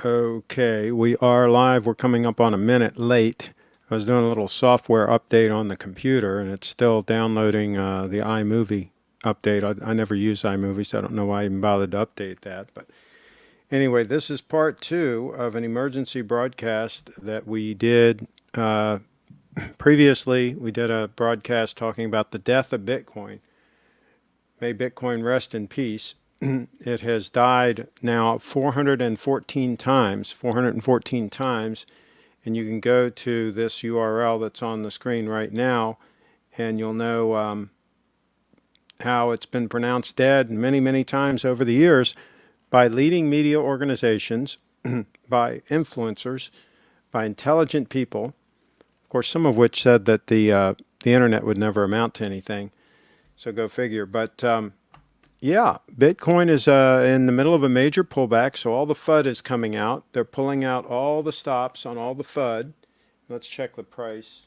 Okay, we are live. We're coming up on a minute late. I was doing a little software update on the computer, and it's still downloading the iMovie update. I never use iMovie, so I don't know why I even bothered to update that. But anyway, this is part two of an emergency broadcast that we did previously. We did a broadcast talking about the death of Bitcoin. May Bitcoin rest in peace. It has died now 414 times, and you can go to this URL that's on the screen right now, and you'll know how it's been pronounced dead many, many times over the years by leading media organizations, by influencers, by intelligent people, of course, some of which said that the internet would never amount to anything. So go figure. But yeah, Bitcoin is in the middle of a major pullback, so all the FUD is coming out. They're pulling out all the stops on all the FUD. Let's check the price.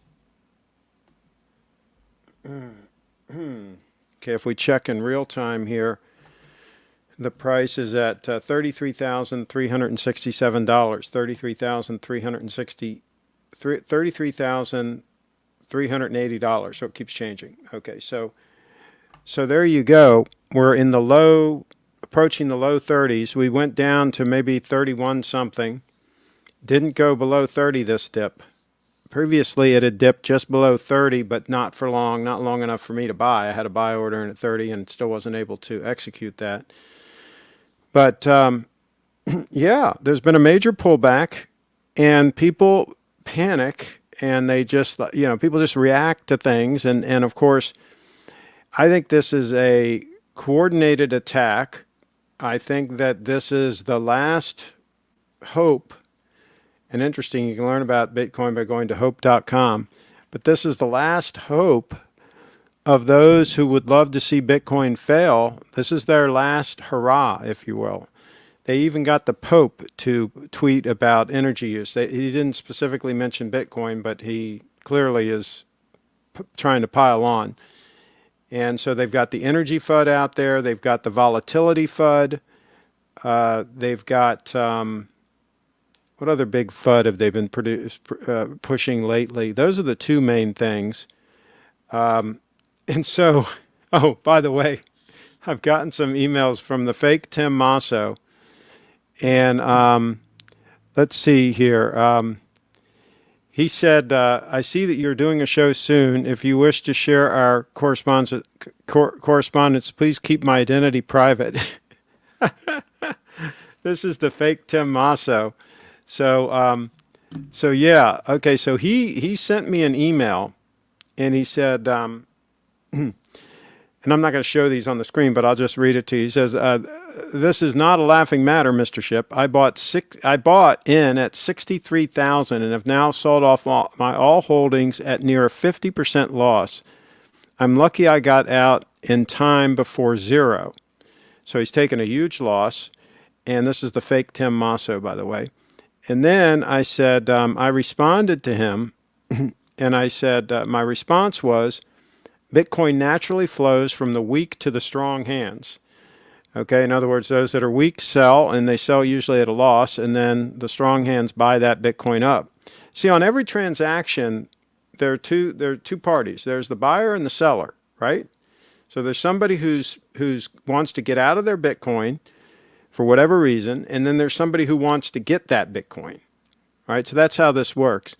Okay, if we check in real time here, the price is at $33,367. $33,380. So it keeps changing. Okay, so there you go. We're in the low, approaching the low 30s. We went down to maybe 31 something. Didn't go below 30 this dip. Previously it had dipped just below 30, but not for long, not long enough for me to buy. I had a buy order in at 30 and still wasn't able to execute that. But yeah, there's been a major pullback and people panic and they just, people just react to things. And of course, I think this is a coordinated attack. I think that this is the last hope. And interesting, you can learn about Bitcoin by going to hope.com. But this is the last hope of those who would love to see Bitcoin fail. This is their last hurrah, if you will. They even got the Pope to tweet about energy use. He didn't specifically mention Bitcoin, but he clearly is trying to pile on. And so they've got the energy FUD out there. They've got the volatility FUD. They've got, what other big FUD have they been pushing lately? Those are the two main things. And so, oh, by the way, I've gotten some emails from the fake Tim Masso. And let's see here. He said, I see that you're doing a show soon. If you wish to share our correspondence, please keep my identity private. This is the fake Tim Masso. So yeah, okay, so he sent me an email, and he said, and I'm not going to show these on the screen, but I'll just read it to you. He says, this is not a laughing matter, Mr. Shipp. I bought in at 63,000 and have now sold off my all holdings at near a 50% loss. I'm lucky I got out in time before zero. So he's taken a huge loss, and this is the fake Tim Masso, by the way. And then I said, I responded to him, and I said, my response was, Bitcoin naturally flows from the weak to the strong hands. Okay, in other words, those that are weak sell, and they sell usually at a loss, and then the strong hands buy that Bitcoin up. See, on every transaction, there are two parties. There's the buyer and the seller, right? So there's somebody who's wants to get out of their Bitcoin for whatever reason, and then there's somebody who wants to get that Bitcoin, right? So that's how this works.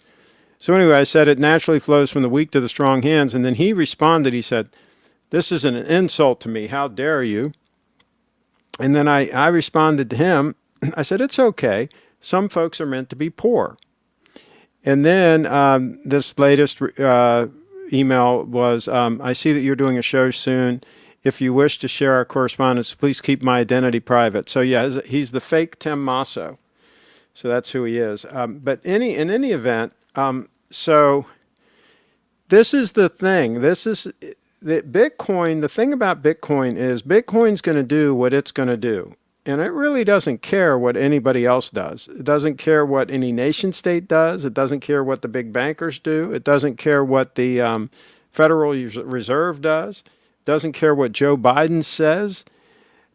So anyway, I said it naturally flows from the weak to the strong hands, and then he responded. He said, this is an insult to me. How dare you? And then I responded to him. I said, it's okay. Some folks are meant to be poor. And then this latest email was, I see that you're doing a show soon. If you wish to share our correspondence, please keep my identity private. So yeah, he's the fake Tim Masso. So that's who he is. But in any event, so this is the thing. This is that Bitcoin. The thing about Bitcoin is Bitcoin's going to do what it's going to do. And it really doesn't care what anybody else does. It doesn't care what any nation state does. It doesn't care what the big bankers do. It doesn't care what the Federal Reserve does. It doesn't care what Joe Biden says.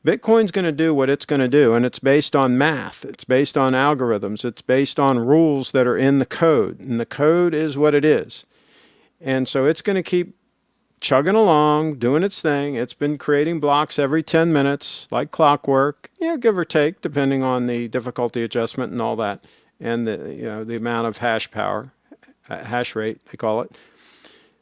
Bitcoin's going to do what it's going to do, and it's based on math. It's based on algorithms. It's based on rules that are in the code, and the code is what it is. And so it's going to keep chugging along, doing its thing. It's been creating blocks every 10 minutes, like clockwork, give or take, depending on the difficulty adjustment and all that, and the amount of hash power, hash rate, they call it.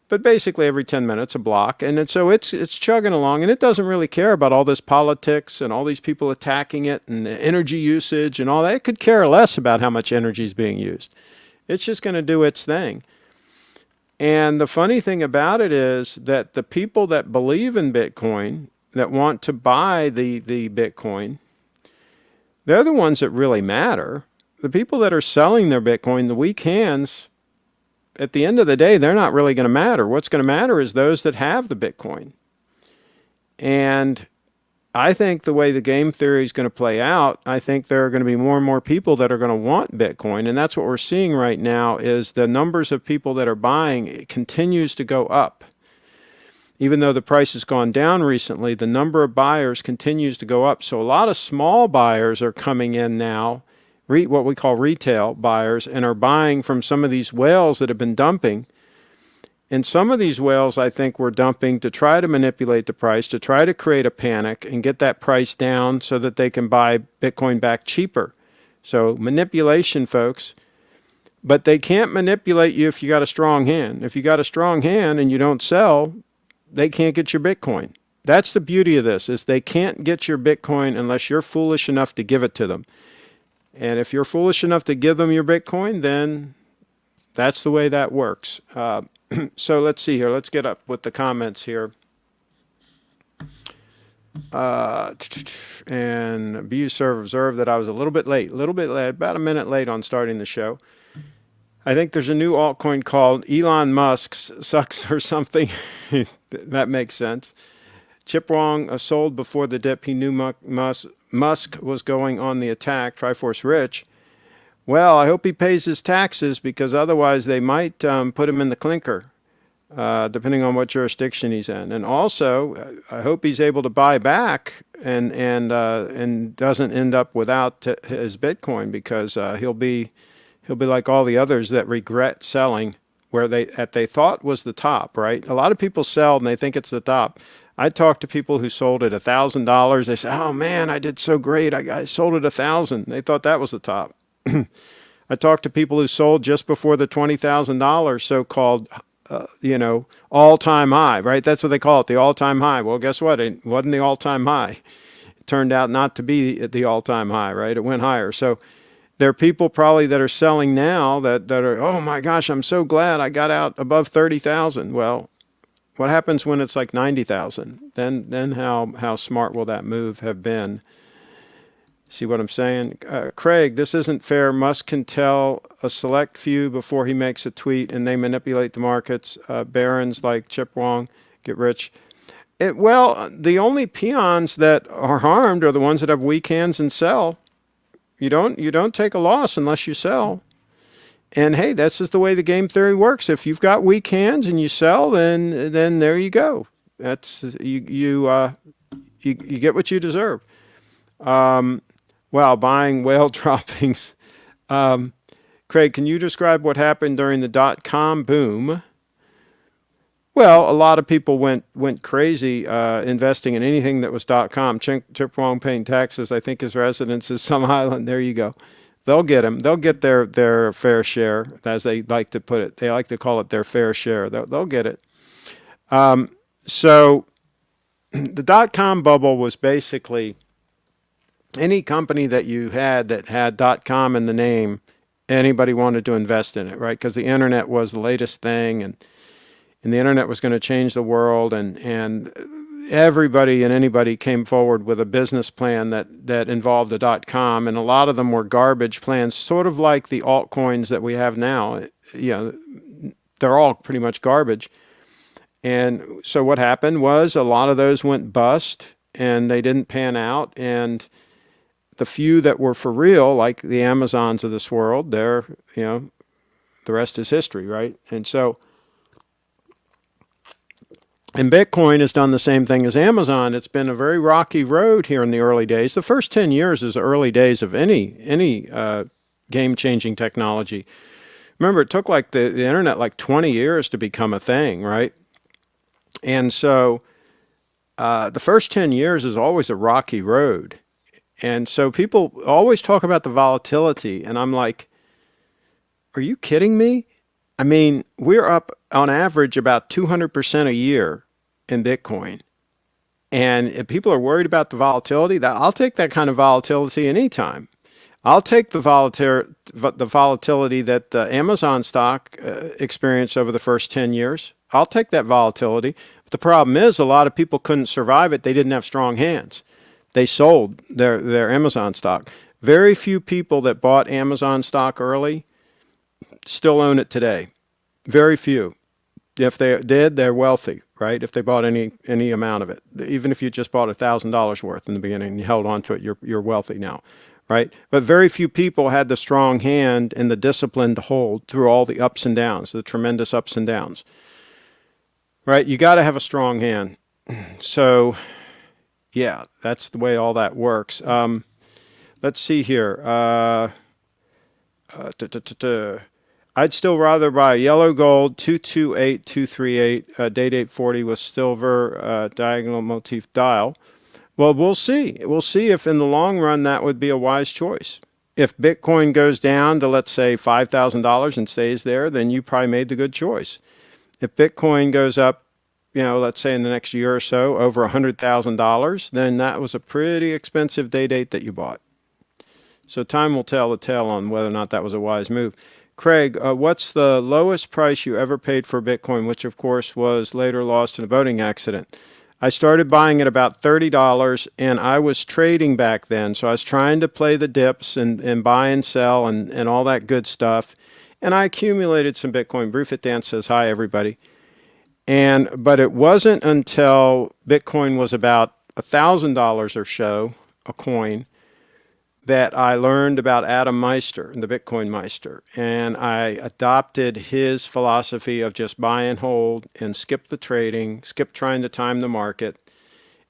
But basically every 10 minutes a block. And so it's chugging along, and it doesn't really care about all this politics and all these people attacking it and the energy usage and all that. It could care less about how much energy is being used. It's just going to do its thing. And the funny thing about it is that the people that believe in Bitcoin, that want to buy the Bitcoin, they're the ones that really matter. The people that are selling their Bitcoin, the weak hands, at the end of the day, they're not really going to matter. What's going to matter is those that have the Bitcoin. And I think the way the game theory is going to play out, I think there are going to be more and more people that are going to want Bitcoin. And that's what we're seeing right now is the numbers of people that are buying continues to go up. Even though the price has gone down recently, the number of buyers continues to go up. So a lot of small buyers are coming in now, what we call retail buyers, and are buying from some of these whales that have been dumping. And some of these whales, I think, were dumping to try to manipulate the price, to try to create a panic and get that price down so that they can buy Bitcoin back cheaper. So manipulation, folks. But they can't manipulate you if you got a strong hand. If you got a strong hand and you don't sell, they can't get your Bitcoin. That's the beauty of this, is they can't get your Bitcoin unless you're foolish enough to give it to them. And if you're foolish enough to give them your Bitcoin, then that's the way that works. So let's see here. Let's get up with the comments here. And Be observed that I was a little bit late, about a minute late on starting the show. I think there's a new altcoin called Elon Musk's Sucks or something. That makes sense. Chip Wong sold before the dip. He knew Musk was going on the attack. Triforce Rich. Well, I hope he pays his taxes, because otherwise they might put him in the clinker, depending on what jurisdiction he's in. And also, I hope he's able to buy back and doesn't end up without his Bitcoin, because he'll be like all the others that regret selling where they thought was the top, right? A lot of people sell and they think it's the top. I talked to people who sold at $1,000. They said, "Oh man, I did so great. I sold at $1,000." They thought that was the top. I talked to people who sold just before the $20,000 so-called, all-time high, right? That's what they call it, the all-time high. Well, guess what? It wasn't the all-time high. It turned out not to be the all-time high, right? It went higher. So there are people probably that are selling now that are, oh my gosh, I'm so glad I got out above 30,000. Well, what happens when it's like 90,000? Then how smart will that move have been? See what I'm saying? Craig, this isn't fair. Musk can tell a select few before he makes a tweet, and they manipulate the markets. Barons like Chip Wong get rich. Well, the only peons that are harmed are the ones that have weak hands and sell. You don't take a loss unless you sell. And hey, that's just the way the game theory works. If you've got weak hands and you sell, then there you go. That's you get what you deserve. Wow, buying whale droppings. Craig, can you describe what happened during the .com boom? Well, a lot of people went crazy investing in anything that was .com. Chip Wong paying taxes. I think his residence is some island. There you go. They'll get them. They'll get their fair share, as they like to put it. They like to call it their fair share. They'll get it. So the .com bubble was basically any company that you had that had .com in the name, anybody wanted to invest in it, right? Because the internet was the latest thing, and the internet was going to change the world, and everybody and anybody came forward with a business plan that involved a .com, and a lot of them were garbage plans, sort of like the altcoins that we have now. They're all pretty much garbage. And so what happened was a lot of those went bust, and they didn't pan out, and the few that were for real, like the Amazons of this world, the rest is history, right? And so And Bitcoin has done the same thing as Amazon. It's been a very rocky road here in the early days. The first 10 years is the early days of any game-changing technology. Remember, it took like the internet like 20 years to become a thing, right? And so the first 10 years is always a rocky road. And so people always talk about the volatility, and I'm like, are you kidding me? I mean, we're up on average about 200% a year in Bitcoin. And if people are worried about the volatility, I'll take that kind of volatility anytime. I'll take the volatility that the Amazon stock experienced over the first 10 years. I'll take that volatility. But the problem is a lot of people couldn't survive it. They didn't have strong hands. They sold their Amazon stock. Very few people that bought Amazon stock early still own it today. Very few. If they did, they're wealthy, right? If they bought any amount of it, even if you just bought $1,000 worth in the beginning and you held on to it, you're wealthy now, right? But very few people had the strong hand and the discipline to hold through all the ups and downs, the tremendous ups and downs, right? You got to have a strong hand. So, yeah, that's the way all that works. Let's see here. I'd still rather buy yellow gold 228238 date 840 with silver diagonal motif dial. Well, we'll see. We'll see if in the long run that would be a wise choice. If Bitcoin goes down to, let's say, $5,000 and stays there, then you probably made the good choice. If Bitcoin goes up, let's say in the next year or so, over $100,000, then that was a pretty expensive day date that you bought. So time will tell the tale on whether or not that was a wise move. Craig, what's the lowest price you ever paid for Bitcoin, which of course was later lost in a boating accident? I started buying at about $30 and I was trading back then. So I was trying to play the dips and buy and sell and all that good stuff. And I accumulated some Bitcoin. Brufit Dan says, hi, everybody. But it wasn't until Bitcoin was about $1,000 or so a coin that I learned about Adam Meister, the Bitcoin Meister, and I adopted his philosophy of just buy and hold and skip the trading, skip trying to time the market.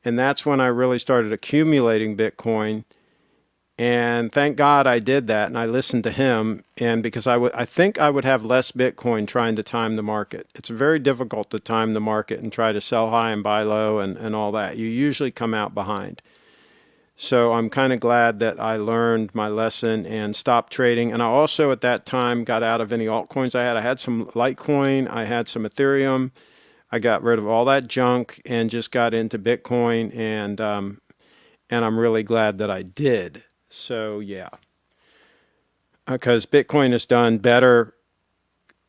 And that's when I really started accumulating Bitcoin. And thank God I did that, and I listened to him. And because I think I would have less Bitcoin trying to time the market. It's very difficult to time the market and try to sell high and buy low and all that. You usually come out behind. So I'm kind of glad that I learned my lesson and stopped trading. And I also at that time got out of any altcoins I had. I had some Litecoin, I had some Ethereum. I got rid of all that junk and just got into Bitcoin. And I'm really glad that I did. So yeah, because Bitcoin has done better.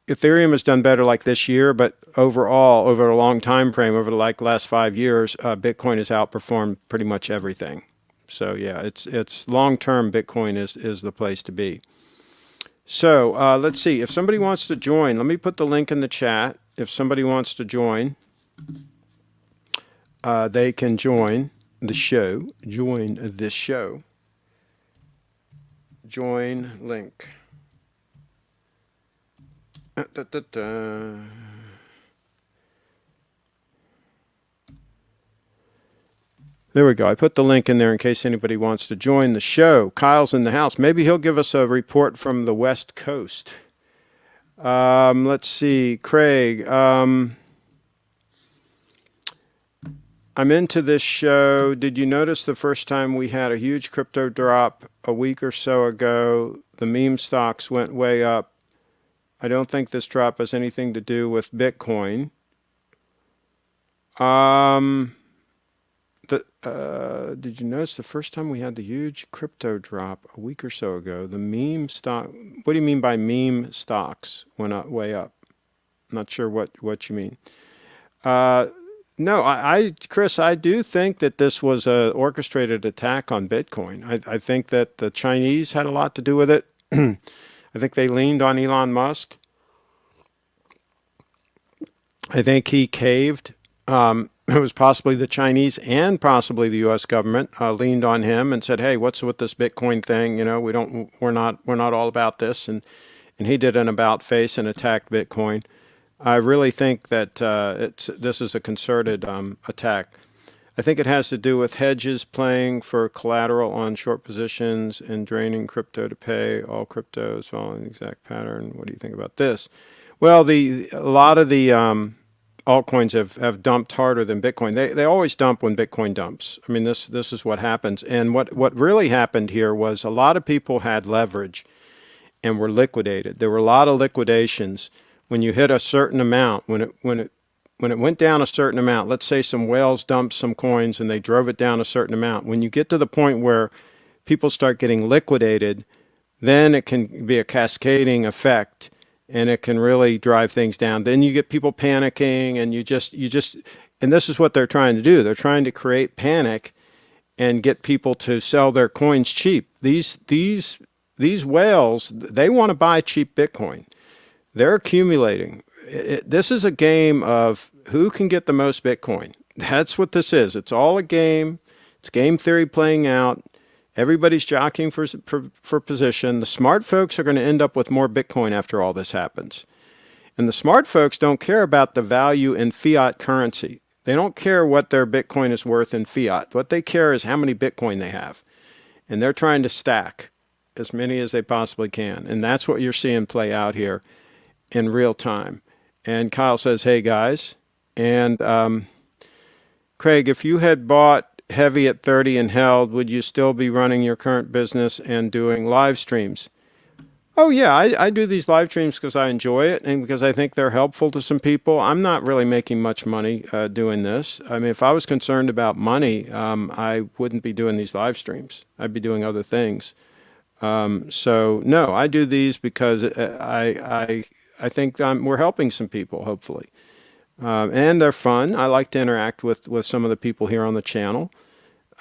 Ethereum has done better like this year, but overall, over a long time frame, over like last 5 years, Bitcoin has outperformed pretty much everything. So yeah, it's long-term Bitcoin is the place to be. So let's see. If somebody wants to join, let me put the link in the chat. If somebody wants to join, they can join the show. Join this show. Join link. There we go. I put the link in there in case anybody wants to join the show. Kyle's in the house. Maybe he'll give us a report from the West Coast. Let's see. Craig, I'm into this show. Did you notice the first time we had a huge crypto drop a week or so ago, the meme stocks went way up? I don't think this drop has anything to do with Bitcoin. Did you notice the first time we had the huge crypto drop a week or so ago, the meme stock, what do you mean by meme stocks went up, way up? I'm not sure what you mean. No, Chris, I do think that this was an orchestrated attack on Bitcoin. I think that the Chinese had a lot to do with it. I think they leaned on Elon Musk. I think he caved. It was possibly the Chinese and possibly the U.S. government leaned on him and said, "Hey, what's with this Bitcoin thing? We're not all about this." And he did an about face and attacked Bitcoin. I really think that this is a concerted attack. I think it has to do with hedges playing for collateral on short positions and draining crypto to pay. All cryptos following the exact pattern. What do you think about this? Well, a lot of the altcoins have dumped harder than Bitcoin. They always dump when Bitcoin dumps. I mean, this is what happens. And what really happened here was a lot of people had leverage and were liquidated. There were a lot of liquidations when you hit a certain amount. When it went down a certain amount, let's say some whales dumped some coins and they drove it down a certain amount. When you get to the point where people start getting liquidated, then it can be a cascading effect and it can really drive things down. Then you get people panicking and and this is what they're trying to do. They're trying to create panic and get people to sell their coins cheap. These whales, they want to buy cheap Bitcoin. They're accumulating. This is a game of who can get the most Bitcoin. That's what this is. It's all a game. It's game theory playing out. Everybody's jockeying for position. The smart folks are going to end up with more Bitcoin after all this happens. And the smart folks don't care about the value in fiat currency. They don't care what their Bitcoin is worth in fiat. What they care is how many Bitcoin they have. And they're trying to stack as many as they possibly can. And that's what you're seeing play out here in real time. And Kyle says, hey, guys. And Craig, if you had bought heavy at 30 and held, would you still be running your current business and doing live streams? Oh, yeah, I do these live streams because I enjoy it and because I think they're helpful to some people. I'm not really making much money doing this. I mean, if I was concerned about money, I wouldn't be doing these live streams. I'd be doing other things. So, no, I do these because I think we're helping some people, hopefully. And they're fun. I like to interact with some of the people here on the channel.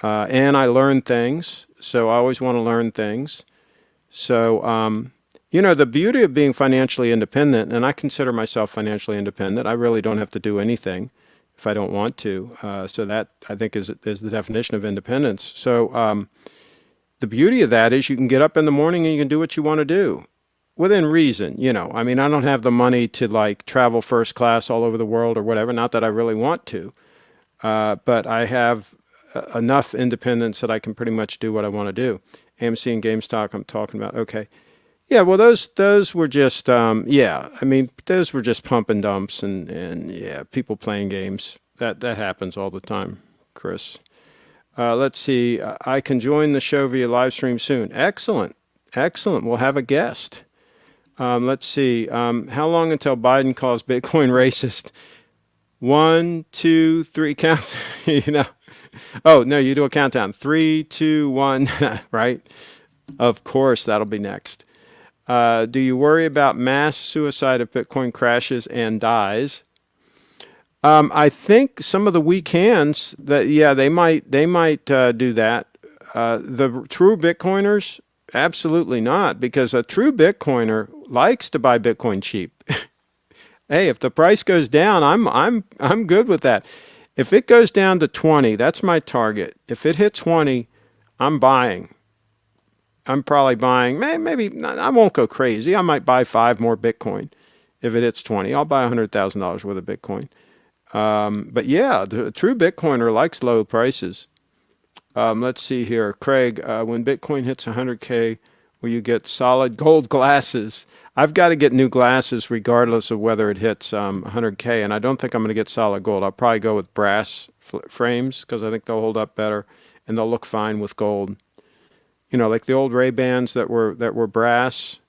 And I learn things, so I always want to learn things. So, the beauty of being financially independent, and I consider myself financially independent, I really don't have to do anything if I don't want to. So that, I think, is the definition of independence. So the beauty of that is you can get up in the morning and you can do what you want to do. Within reason, I mean, I don't have the money to like travel first class all over the world or whatever. Not that I really want to, but I have enough independence that I can pretty much do what I want to do. AMC and GameStop, I'm talking about. Okay, yeah. Well, those were just yeah. I mean, those were just pump and dumps and yeah, people playing games. That happens all the time, Chris. Let's see. I can join the show via live stream soon. Excellent. We'll have a guest. Let's see. How long until Biden calls Bitcoin racist? 1, 2, 3, count. Oh, no, you do a countdown. 3, 2, 1, right? Of course, that'll be next. Do you worry about mass suicide if Bitcoin crashes and dies? I think some of the weak hands they might do that. The true Bitcoiners, absolutely not, because a true Bitcoiner likes to buy Bitcoin cheap. Hey, if the price goes down, I'm good with that. If it goes down to 20, that's my target. If it hit 20, I'm buying. I'm probably buying, maybe I won't go crazy. I might buy 5 more Bitcoin. If it hits 20, I'll buy $100,000 worth of Bitcoin. But yeah, the true Bitcoiner likes low prices. Let's see here. Craig, when Bitcoin hits 100K, will you get solid gold glasses? I've got to get new glasses regardless of whether it hits 100K, and I don't think I'm going to get solid gold. I'll probably go with brass frames because I think they'll hold up better and they'll look fine with gold. Like the old Ray-Bans that were brass.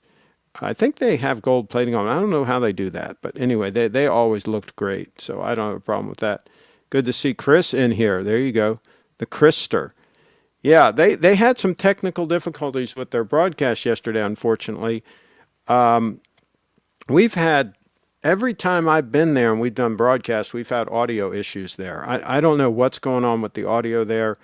I think they have gold plating on them. I don't know how they do that, but anyway, they always looked great, so I don't have a problem with that. Good to see Chris in here. There you go, the Christer. Yeah, they had some technical difficulties with their broadcast yesterday, unfortunately. We've had, every time I've been there and we've done broadcasts, we've had audio issues there. I don't know what's going on with the audio there.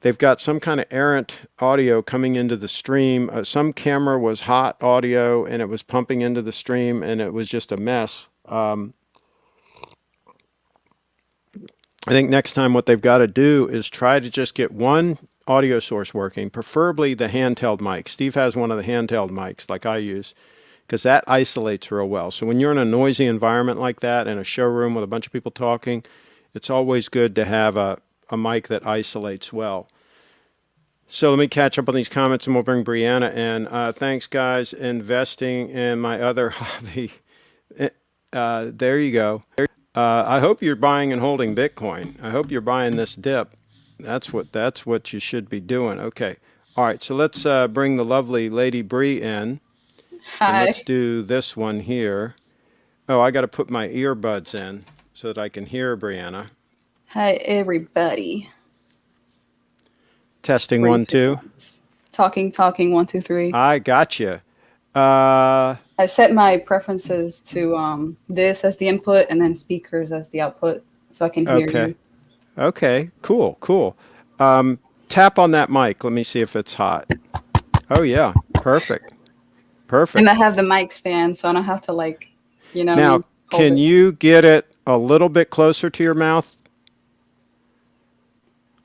They've got some kind of errant audio coming into the stream. Some camera was hot audio and it was pumping into the stream and it was just a mess. I think next time what they've got to do is try to just get one audio source working, preferably the handheld mic. Steve has one of the handheld mics like I use. because that isolates real well. So when you're in a noisy environment like that, in a showroom with a bunch of people talking, it's always good to have a mic that isolates well. So let me catch up on these comments and we'll bring Brianna in. Thanks, guys. Investing in my other hobby. There you go. I hope you're buying and holding Bitcoin. I hope you're buying this dip. That's what you should be doing. Okay. All right. So let's bring the lovely Lady Bree in. And let's Hi. do this one here. Oh, I got to put my earbuds in so that I can hear Brianna. Hi, everybody. Testing Spring 1, 2. chickens. Talking, 1, 2, 3. I got you. I set my preferences to this as the input and then speakers as the output so I can hear Okay. you. Okay. Cool. Tap on that mic. Let me see if it's hot. Oh, yeah. Perfect. And I Perfect. have the mic stand so I don't have to Now, hold can it. you get it a little bit closer to your mouth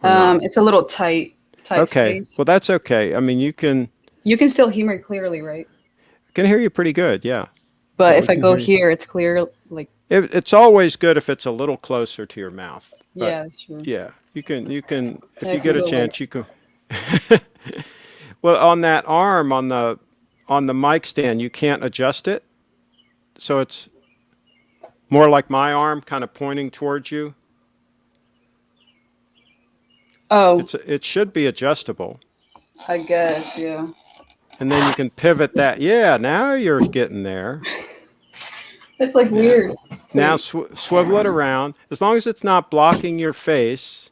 or not? It's a little tight Okay. space. Well, that's okay. I mean, you can You can still hear me clearly, right? hear you pretty good. Yeah. Yeah, But we if I can go hear you. here, it's clear. It's always good if it's a little closer to your mouth. But Yeah, that's true. yeah, you can if I you get can a go chance, you can. Well, on that arm on the mic stand, you can't adjust it. So it's more like my arm kind of pointing towards you. Oh, It should be adjustable. I guess, yeah. And then you can pivot that. Yeah, now you're getting there. It's like Now, weird. now Wait. swivel it around. As long as it's not blocking your face.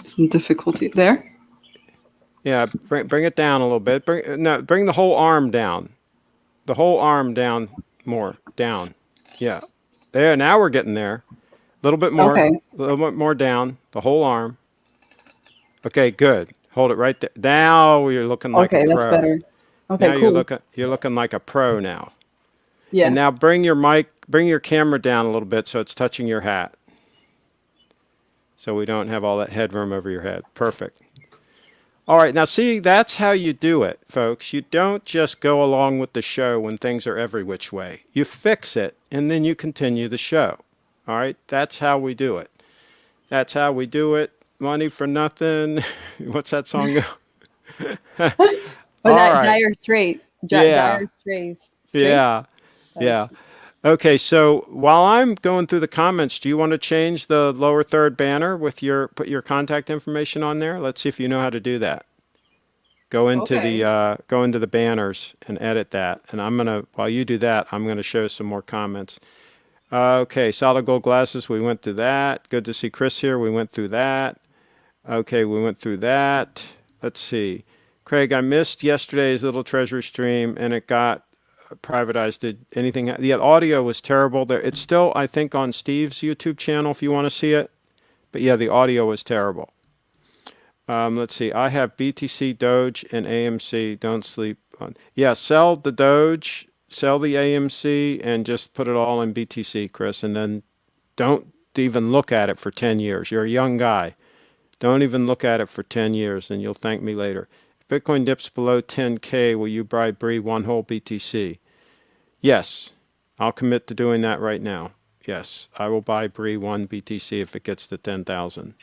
Some difficulty there. Yeah, bring it down a little bit. Bring the whole arm down. The whole arm down more. Down. Yeah. There, now we're getting there. A little bit more. Okay. A little bit more down. The whole arm. Okay, good. Hold it right there. Now you're looking like a Okay, that's pro. better. Okay, Now cool. you're looking like a pro now. And Yeah. now bring your camera down a little bit so it's touching your hat. So we don't have all that headroom over your head. Perfect. All right, now see, that's how you do it, folks. You don't just go along with the show when things are every which way. You fix it, and then you continue the show. All right, that's how we do it. That's how we do it. Money for nothing. What's that song go? But All that right. dire straight, Yeah. dire straits. Yeah. Dire Yeah. straits. Okay, so while I'm going through the comments, do you want to change the lower third banner with put your contact information on there? Let's see if you know how to do that. Okay. Go into the banners and edit that. And while you do that, I'm gonna show some more comments. Okay, solid gold glasses, we went through that. Good to see Chris here. We went through that. Okay, we went through that. Let's see. Craig, I missed yesterday's little treasure stream and it got privatized. Did anything? The audio was terrible there. It's still, I think, on Steve's YouTube channel if you want to see it. But yeah, the audio was terrible. Let's see. I have BTC, Doge, and AMC. Don't sleep on. Yeah, sell the Doge, sell the AMC, and just put it all in BTC, Chris. And then don't even look at it for 10 years. You're a young guy. Don't even look at it for 10 years, and you'll thank me later. If Bitcoin dips below 10K, will you buy Bree one whole BTC? Yes, I'll commit to doing that right now. Yes, I will buy Bree one BTC if it gets to 10,000.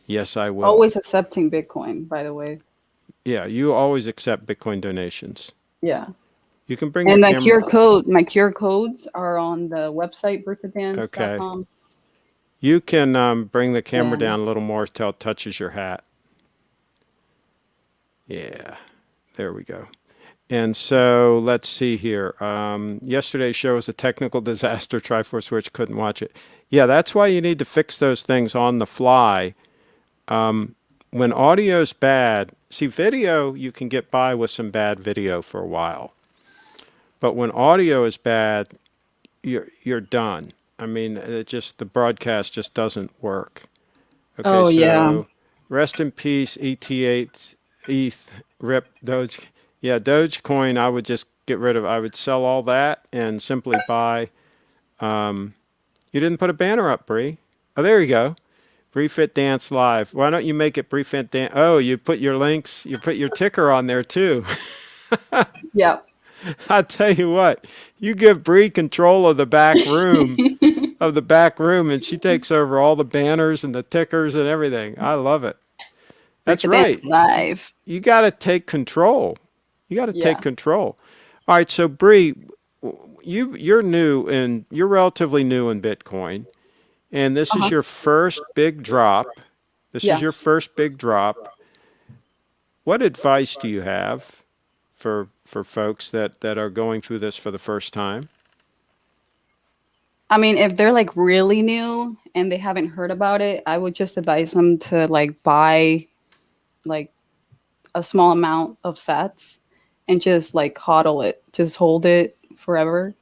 Yes, I will. Always accepting Bitcoin, by the way. Yeah, you always accept Bitcoin donations. Yeah. You can bring your And camera. my QR codes are on the website, Okay. birthadance.com. You can bring the camera And down a little more till it touches your hat. Yeah, there we go. And so let's see here. Yesterday's show was a technical disaster. Triforce Switch couldn't watch it. Yeah, that's why you need to fix those things on the fly. When audio's bad, see, video, you can get by with some bad video for a while. But when audio is bad, you're done. I mean, the broadcast just doesn't work. Okay, oh yeah. so rest in peace, ET8, ETH, RIP, Doge. Yeah, Dogecoin, I would just get rid of. I would sell all that and simply buy. You didn't put a banner up, Bree. Oh, there you go. BreeFit Dance Live. Why don't you make it BreeFit Dance? Oh, you put your links, you put your ticker on there too. Yeah. I tell you what, you give Bree control of the back room, and she takes over all the banners and the tickers and everything. I love it. Brief That's Dance right. Live. You got to take control. You got to take Yeah. control. All right, so Bree, you're relatively new in Bitcoin, and this is Uh-huh. your first big drop. This is Yeah. your first big drop. What advice do you have for folks that are going through this for the first time? I mean, if they're like really new and they haven't heard about it, I would just advise them to like buy like a small amount of sats and just like hodl it, just hold it forever.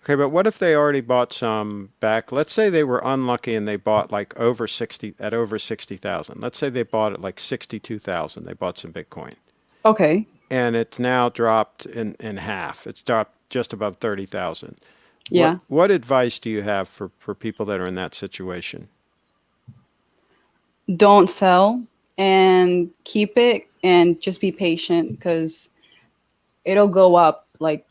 Okay, but what if they already bought some back? Let's say they were unlucky and they bought like over 60,000. Let's say they bought it like 62,000. They bought some Bitcoin. Okay. And it's now dropped in half. It's dropped just above 30,000. Yeah. What advice do you have for people that are in that situation? Don't sell and keep it and just be patient because it'll go up like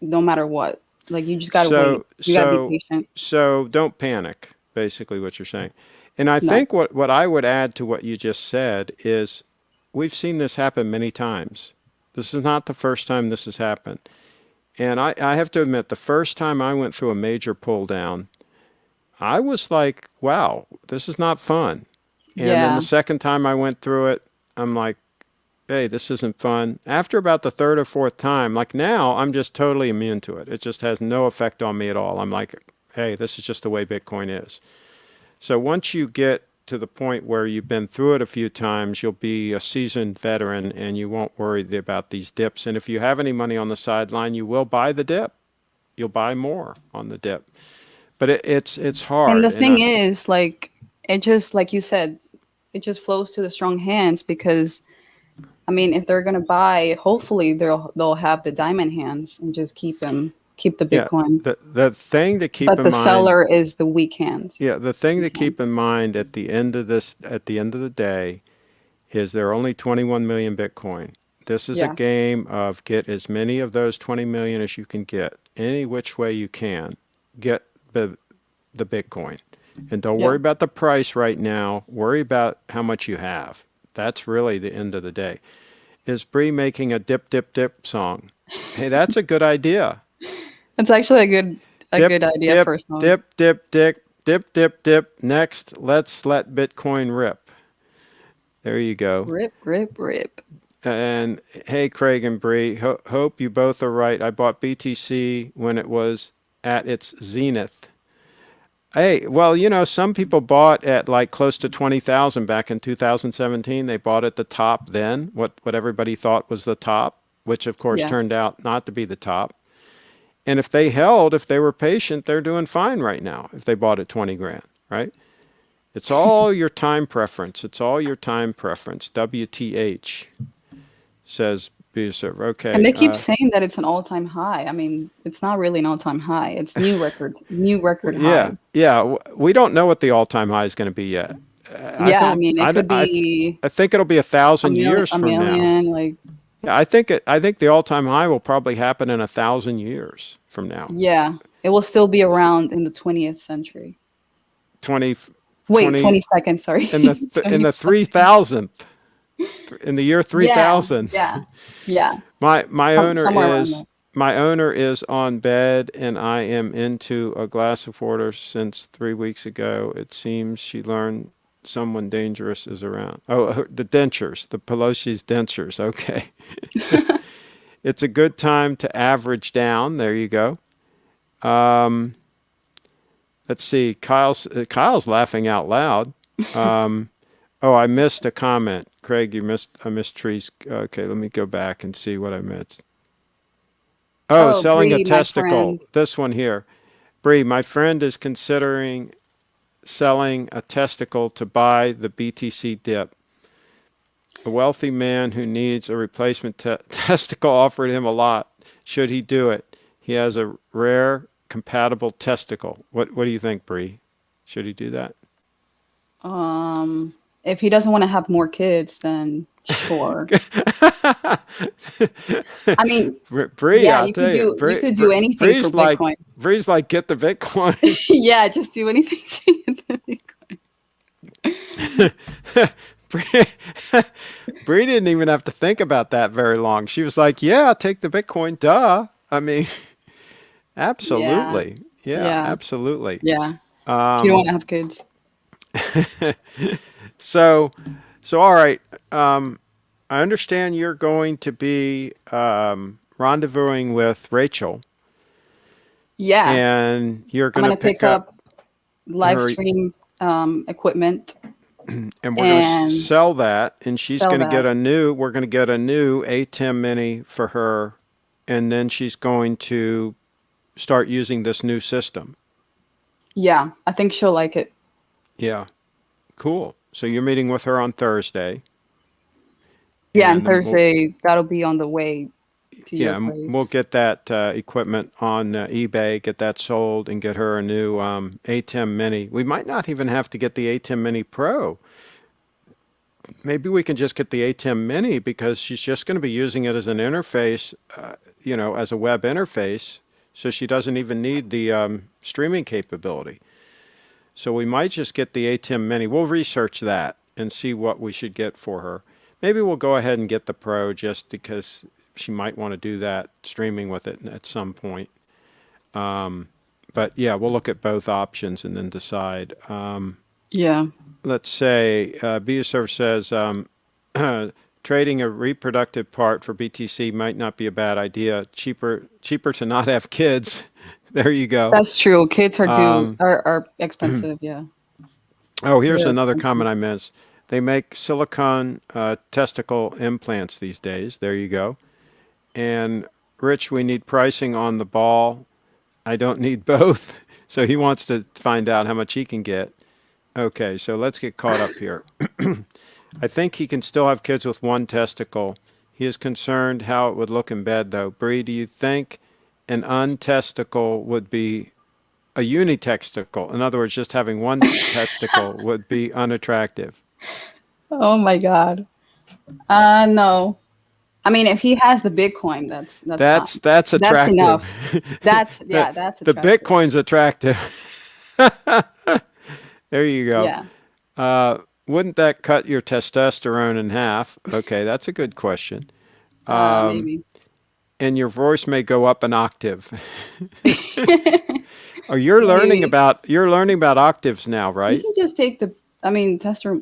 no matter what. Like you just gotta wait. So You gotta be so patient. so don't panic, basically what you're saying. And I No. think what I would add to what you just said is we've seen this happen many times. This is not the first time this has happened. And I have to admit, the first time I went through a major pull down, I was like, wow, this is not fun. And then the Yeah. second time I went through it, I'm like, hey, this isn't fun. After about the third or fourth time, like now, I'm just totally immune to it. It just has no effect on me at all. I'm like, hey, this is just the way Bitcoin is. So once you get to the point where you've been through it a few times, you'll be a seasoned veteran and you won't worry about these dips. And if you have any money on the sideline, you will buy the dip. You'll buy more on the dip. But it's And hard. the And thing is, like, it just like you said, it just flows to the strong hands because I mean, if they're gonna buy, hopefully they'll have the diamond hands and just keep the yeah, Bitcoin. the thing to keep But in the mind, seller is the weak hands. yeah, the thing Weak to hand. keep in mind at the end of the day, is there are only 21 million Bitcoin. This is a Yeah. game of get as many of those 20 million as you can get, any which way you can. Get the Bitcoin. And don't Yeah. worry about the price right now. Worry about how much you have. That's really the end of the day. Is Bree making a dip, dip, dip song? Hey, that's a good idea. It's actually a Dip, good idea dip, for a song. dip, dip, dip, dip, dip, dip. Next, let's let Bitcoin rip. There you go. Rip, rip, rip. And hey, Craig and Bree, hope you both are right. I bought BTC when it was at its zenith. Hey, well, some people bought at like close to 20,000 back in 2017. They bought at the top then, what everybody thought was the top, which of course Yeah. turned out not to be the top. And if they held, if they were patient, they're doing fine right now if they bought at 20 grand, right? It's all your time preference. It's all your time preference. WTH, says Buser. And Okay. they keep saying that it's an all-time high. I mean, it's not really an all-time high. It's new record Yeah, highs. yeah. We don't know what the all-time high is going to be yet. I Yeah, I don't. mean, it could be I think it'll be a thousand years a from now. million, like Yeah, I think the all-time high will probably happen in 1,000 years from now. yeah. It will still be around in the 20th century. 20, Wait, 22nd, sorry. in the 22nd. 3000th, in the year Yeah, 3000. yeah, yeah. My owner Somewhere around is there. my owner is on bed, and I am into a glass of water since 3 weeks ago. It seems she learned someone dangerous is around. Oh, the dentures, the Pelosi's dentures. Okay. It's a good time to average down. There you go. Um, let's see. Kyle's laughing out loud. Oh, I missed a comment. Craig, I missed trees. Okay, let me go back and see what I missed. Oh, Oh, selling a Bree, my testicle. friend. This one here. Bree, my friend is considering selling a testicle to buy the BTC dip. A wealthy man who needs a replacement testicle offered him a lot. Should he do it? He has a rare compatible testicle. What do you think, Bree? Should he do that? If he doesn't want to have more kids, then sure. I mean, Bree, yeah, I'll tell you, you could do anything for Bitcoin. Bree's like, get the Bitcoin. Yeah, just do anything to get the Bitcoin. Bree, Bree didn't even have to think about that very long. She was like, yeah, I'll take the Bitcoin, duh. I mean, Yeah, absolutely. Yeah, yeah, absolutely. yeah. If you don't want to have kids. So, so all right. I understand you're going to be rendezvousing with Rachel, Yeah, and you're I'm going to gonna pick pick up up live her, stream equipment and we're going to and sell that, and she's sell going to get that. a new. We're going to get a new A10 Mini for her, and then she's going to start using this new system. Yeah, I think she'll like it. Yeah, cool. So you're meeting with her on Thursday, Yeah, and and then we'll Thursday that'll be on the way to your yeah, and we'll place. get that equipment on eBay, get that sold, and get her a new A10 Mini. We might not even have to get the A10 Mini Pro. Maybe we can just get the A10 Mini because she's just going to be using it as an interface, as a web interface. So she doesn't even need the streaming capability. So we might just get the A10 Mini. We'll research that and see what we should get for her. Maybe we'll go ahead and get the Pro just because she might want to do that streaming with it at some point. But yeah, we'll look at both options and then decide. Yeah. Let's say BioServe says trading a reproductive part for BTC might not be a bad idea. Cheaper to not have kids. There you go. That's true. Kids are expensive, yeah. Oh, here's They're another expensive. comment I missed. They make silicone testicle implants these days. There you go. And Rich, we need pricing on the ball. I don't need both. So he wants to find out how much he can get. Okay, so let's get caught up here. I think he can still have kids with one testicle. He is concerned how it would look in bed, though. Bree, do you think an untesticle would be a unitesticle? In other words, just having one testicle would be unattractive. Oh my God. No. I mean, if he has the Bitcoin, that's fine. That's That's attractive. enough. the That's the attractive. Bitcoin's attractive. There you go. Yeah. Wouldn't that cut your testosterone in half? Okay, that's a good question. Maybe. And your voice may go up an octave. Oh, Maybe. you're learning about octaves now, You right? can just take tester,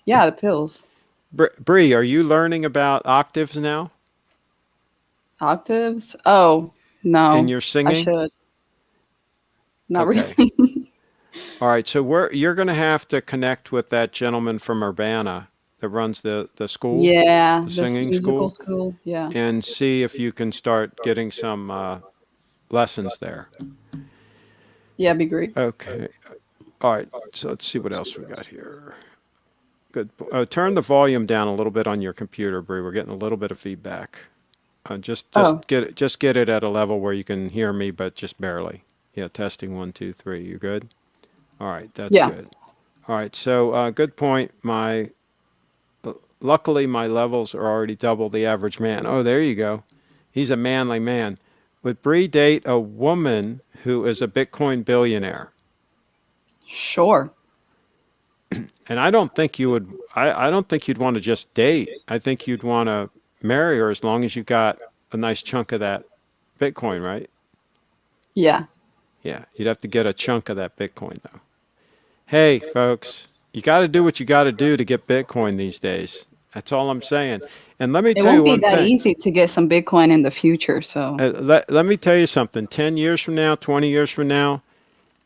yeah, the pills. Bree, are you learning about octaves now Octaves? Oh, in no. your I singing? should. Not Okay. really. All right. So you're going to have to connect with that gentleman from Urbana that runs the school, Yeah, the this singing musical school, school. Yeah. and see if you can start getting some lessons there. Yeah, it'd be great. Okay. All right. So let's see what else we got here. Good. Turn the volume down a little bit on your computer, Bree. We're getting a little bit of feedback. Oh, Just get it at a level where you can hear me, but just barely. Yeah. Testing 1, 2, 3. You good? All right. That's yeah. good. All right. So good point. Luckily my levels are already double the average man. Oh, there you go. He's a manly man. Would Bree date a woman who is a Bitcoin billionaire? Sure. And I don't think you would. I don't think you'd want to just date. I think you'd want to marry her as long as you got a nice chunk of that Bitcoin, right? Yeah. Yeah, you'd have to get a chunk of that Bitcoin though. Hey, folks, you got to do what you got to do to get Bitcoin these days. That's all I'm saying. And let me It tell you won't be one that thing. easy to get some Bitcoin in the future. So, Let me tell you something. 10 years from now, 20 years from now,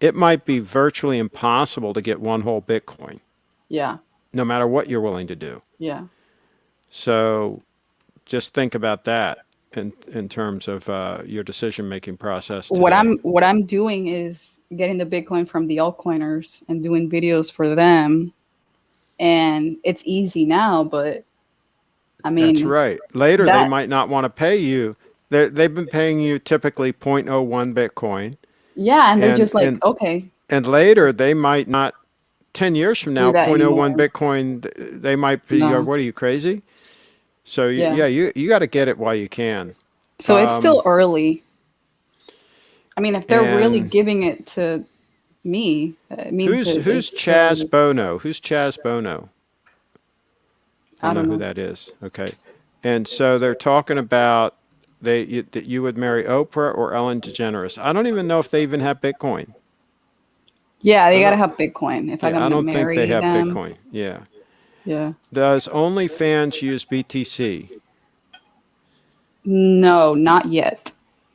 it might be virtually impossible to get one whole Bitcoin, yeah. no matter what you're willing to do. Yeah. So just think about that in terms of your decision making process today. What I'm doing is getting the Bitcoin from the altcoiners and doing videos for them. And it's easy now, but I That's mean right. Later, they that might not want to pay you. They've been paying you typically zero point zero 0.01 Bitcoin, yeah, and they're and just like, okay, and later they might not 10 years from do now, that point oh 0.01 anymore. Bitcoin, they might be, No. what are you, crazy? So Yeah. yeah, you got to get it while you can. So it's still early. I mean, if they're really And giving it to me, it means that who's it's still, Chaz Bono? Who's Chaz Bono? I Don't know don't who know. that is. Okay. And so they're talking about that you would marry Oprah or Ellen DeGeneres. I don't even know if they even have Bitcoin. Yeah, I they gotta don't. have Bitcoin if I'm Yeah, I gonna don't think they marry have them. Bitcoin. Yeah. Yeah. Does OnlyFans use BTC? No, not yet.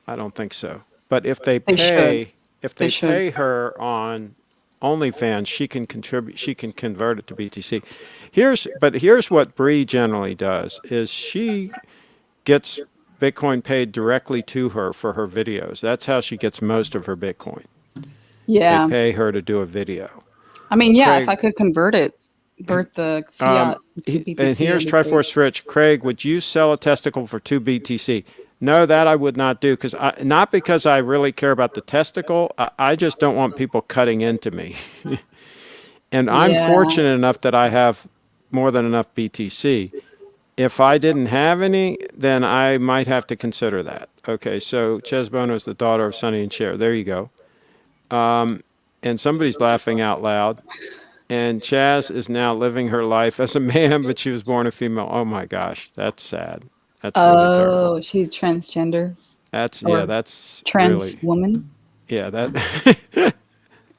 I don't think so. But They should. if They they should. pay her on OnlyFans, she can contribute. She can convert it to BTC. Here's what Bree generally does: is she gets Bitcoin paid directly to her for her videos. That's how she gets most of her Bitcoin. They Yeah. pay her to do a video. I mean, yeah, if Craig, I could convert the fiat to and BTC, here's that'd be great. Triforce Rich. Craig, would you sell a testicle for 2 BTC? No, that I would not do not because I really care about the testicle. I just don't want people cutting into me. And I'm Yeah. fortunate enough that I have more than enough BTC. If I didn't have any, then I might have to consider that. Okay, so Ches Bono is the daughter of Sonny and Cher. There you go. And somebody's laughing out loud. And Chaz is now living her life as a man, but she was born a female. Oh my gosh, that's sad. That's really terrible. Oh, she's transgender Yeah, or that's trans really, woman. yeah, that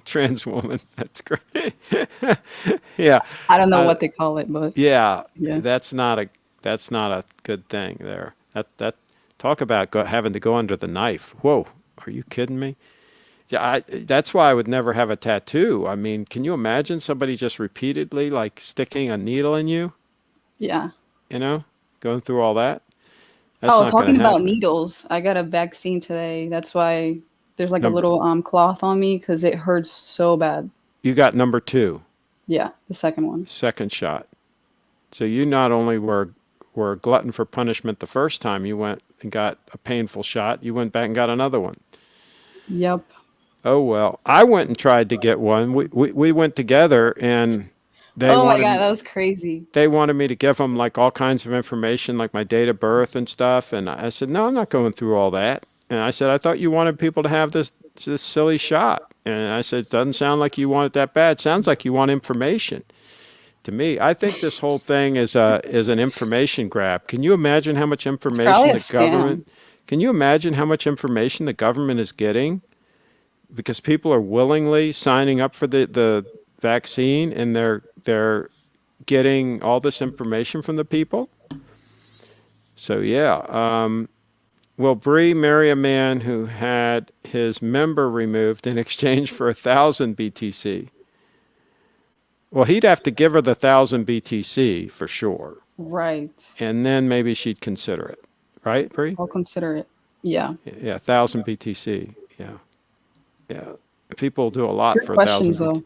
trans woman. That's great. Yeah, I don't know uh, what they call it, but yeah, yeah. that's not a good thing there. That talk about having to go under the knife. Whoa, are you kidding me? Yeah, that's why I would never have a tattoo. I mean, can you imagine somebody just repeatedly like sticking a needle in you? Yeah. You know, going through all that. That's Oh, not going talking to about happen. needles, I got a vaccine today. That's why there's like a Number, little cloth on me because it hurts so bad. you got number two, Yeah, the second one. second shot. So you not only were a glutton for punishment the first time you went and got a painful shot, you went back and got another one. Yep. Oh well, I went and tried to get one. We went together, and they Oh my God, wanted that was crazy. they wanted me to give them like all kinds of information, like my date of birth and stuff. And I said, no, I'm not going through all that. And I said, I thought you wanted people to have this silly shot. And I said, it doesn't sound like you want it that bad. It sounds like you want information. To me, I think this whole thing is an information grab. Can you imagine how much It's probably information a the government? scam. Can you imagine how much information the government is getting because people are willingly signing up for the vaccine and they're getting all this information from the people? So yeah, will Bree marry a man who had his member removed in exchange for 1,000 BTC? Well, he'd have to give her the 1,000 BTC for sure, Right. and then maybe she'd consider it, right, Bree? I'll consider it. Yeah. Yeah, 1,000 BTC. Yeah, yeah. People do a lot Good for a questions thousand BTC. though.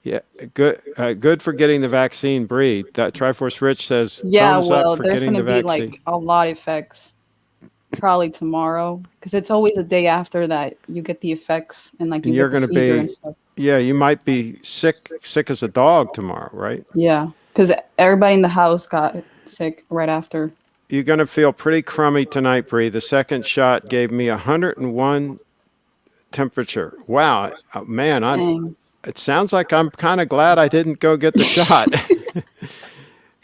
Yeah, good for getting the vaccine, Bree. That Triforce Rich says Yeah, thumbs up well, for there's getting gonna the be vaccine. like a lot of effects probably tomorrow because it's always a day after that you get the effects and like And you you're get the going to fever and be, stuff. yeah, you might be sick as a dog tomorrow, right? Yeah, because everybody in the house got sick right after. You're going to feel pretty crummy tonight, Bree. The second shot gave me 101 temperature. Wow, man, Dang. it sounds like I'm kind of glad I didn't go get the shot.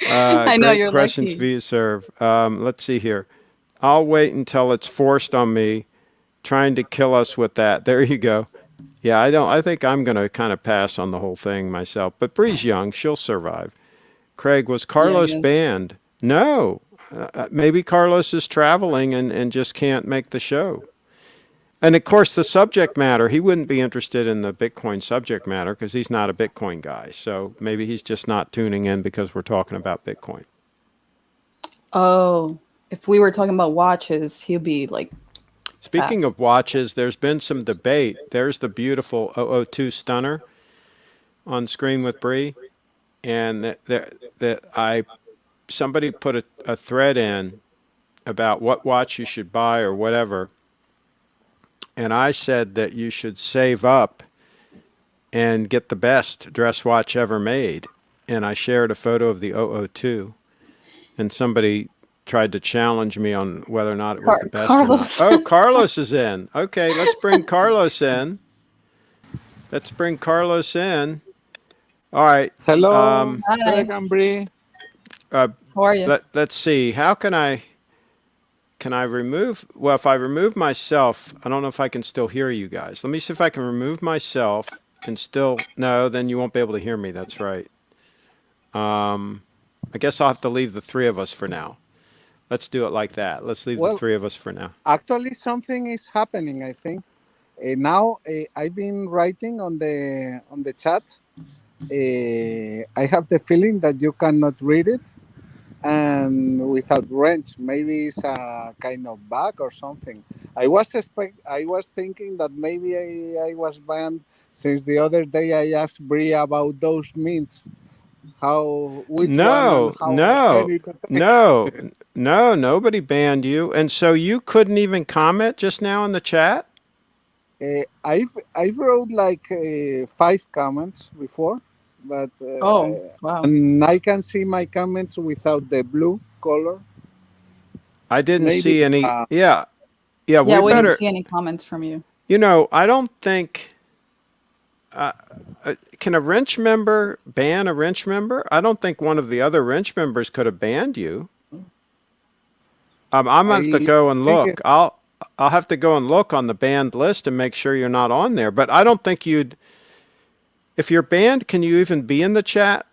I know Great you're questions lucky. via serve. Let's see here. I'll wait until it's forced on me, trying to kill us with that. There you go. Yeah, I don't. I think I'm going to kind of pass on the whole thing myself. But Bree's young; she'll survive. Craig, was Yeah, I Carlos guess. banned? No. Maybe Carlos is traveling and just can't make the show. And of course, the subject matter, he wouldn't be interested in the Bitcoin subject matter because he's not a Bitcoin guy. So maybe he's just not tuning in because we're talking about Bitcoin. Oh, if we were talking about watches, he'll be like Speaking fast. of watches, there's been some debate. There's the beautiful 002 Stunner on screen with Bree. And that I somebody put a thread in about what watch you should buy or whatever. And I said that you should save up and get the best dress watch ever made. And I shared a photo of the 002, and somebody tried to challenge me on whether or not it was the best or not. Carlos. Oh, Carlos is in. Okay, let's bring Carlos in. Let's bring Carlos in. All right. Hello, Um, Craig Hi. and Bree. uh, How are you? let's see. How can I remove? Well, if I remove myself, I don't know if I can still hear you guys. Let me see if I can remove myself and still. No, then you won't be able to hear me. That's right. I guess I'll have to leave the three of us for now. Let's do it like that. Let's leave the Well, three of us for now. actually, something is happening. I think now I've been writing on the chat. I have the feeling that you cannot read it, and without wrench, maybe it's a kind of bug or something. I was thinking that maybe I was banned since the other day. I asked Bree about those mints, how which one and No, how no, many to take. no, no. Nobody banned you, and so you couldn't even comment just now in the chat. I've wrote like 5 comments before, but Oh, wow. and I can see my comments without the blue color. I didn't Maybe see it's, any. Yeah, yeah. Yeah, We we didn't better. see any comments from you. I don't think. Can a wrench member ban a wrench member? I don't think one of the other wrench members could have banned you. I'm gonna have to I go and think look. I'll have to go and look on the banned list and make sure you're not on there. But I don't think you'd. If you're banned, can you even be in the chat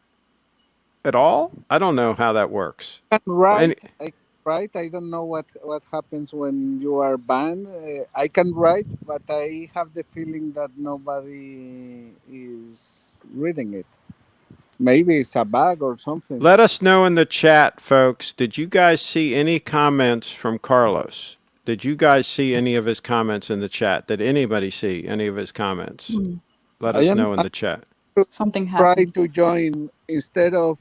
at all? I don't know how that works. can And write. I can write. I don't know what happens when you are banned. I can write, but I have the feeling that nobody is reading it. Maybe it's a bug or something. let us know in the chat, folks. Did you guys see any comments from Carlos? Did you guys see any of his comments in the chat? Did anybody see any of his comments? Hmm. Let I us am. know in the chat. Something Try happened. to join instead of